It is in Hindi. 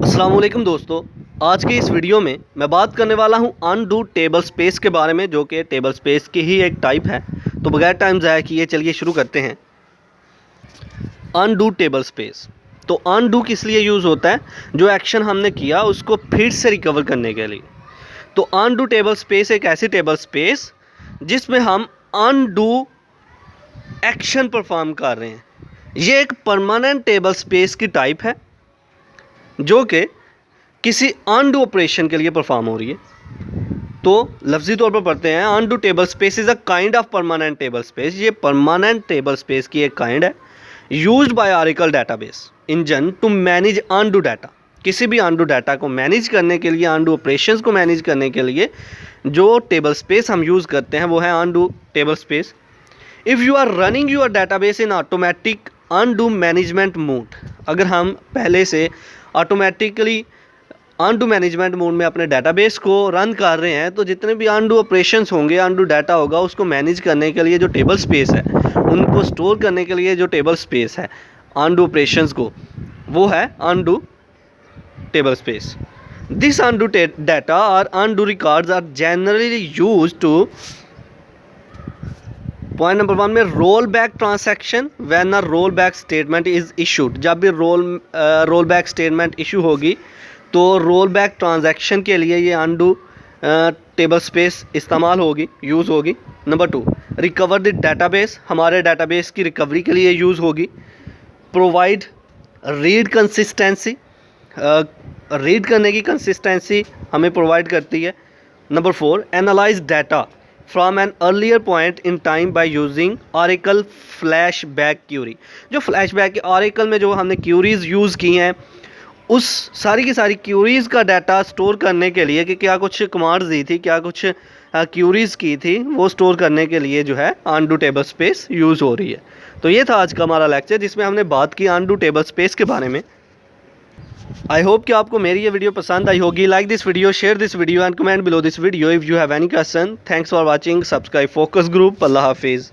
अस्सलाम वालेकुम दोस्तों, आज के इस वीडियो में मैं बात करने वाला हूं अनडू टेबल स्पेस के बारे में, जो कि टेबल स्पेस की ही एक टाइप है। तो बगैर टाइम ज़ाया किए चलिए शुरू करते हैं। Undo table space. तो अनडू किस लिए यूज़ होता है? जो एक्शन हमने किया उसको फिर से रिकवर करने के लिए। तो अनडू टेबल स्पेस एक ऐसी टेबल स्पेस जिसमें हम अनडू एक्शन परफॉर्म कर रहे हैं। ये एक परमानेंट टेबल स्पेस की टाइप है जो कि किसी अनडू ऑपरेशन के लिए परफॉर्म हो रही है। तो लफ्जी तौर पर पढ़ते हैं, undo table space is a kind of permanent table space. ये परमानेंट टेबल स्पेस की एक काइंड है used by Oracle database engine to manage undo data. किसी भी अनडू डाटा को मैनेज करने के लिए, अनडू ऑपरेशंस को मैनेज करने के लिए जो टेबल स्पेस हम यूज़ करते हैं वो है undo table space. If you are running your database in automatic undo management mode, अगर हम पहले से ऑटोमेटिकली अनडू मैनेजमेंट मोड में अपने डाटाबेस को रन कर रहे हैं, तो जितने भी अनडू ऑपरेशंस होंगे, अनडू डाटा होगा, उसको मैनेज करने के लिए जो टेबल स्पेस है, उनको स्टोर करने के लिए जो टेबल स्पेस है अनडू ऑपरेशंस को, वो है undo table space. This undo data और undo records are generally use to, point number 1 में, roll back transaction when a roll back statement is issued. जब भी रोल बैक स्टेटमेंट इशू होगी तो रोल बैक ट्रांजैक्शन के लिए ये अनडू टेबल स्पेस इस्तेमाल होगी, यूज़ होगी। नंबर 2, रिकवर द डाटाबेस, हमारे डाटाबेस की रिकवरी के लिए यूज़ होगी। प्रोवाइड रीड कंसिस्टेंसी, रीड करने की कंसिस्टेंसी हमें प्रोवाइड करती है। Number 4, analyse data from an earlier point in time by using Oracle flashback query. जो फ्लैश बैक ऑरेकल में जो हमने क्यूरीज यूज़ की हैं, उस सारी की सारी क्यूरीज़ का डाटा स्टोर करने के लिए, कि क्या कुछ कमांड्स दी थी, क्या कुछ क्यूरीज़ की थी, वो स्टोर करने के लिए जो है अनडू टेबल स्पेस यूज़ हो रही है। तो ये था आज का हमारा लेक्चर जिसमें हमने बात की अनडू टेबल स्पेस के बारे में। आई होप कि आपको मेरी ये वीडियो पसंद आई होगी। Like this video, share this video and comment below this video if you have any question. Thanks for watching. Subscribe focus group. अल्लाह हाफिज़।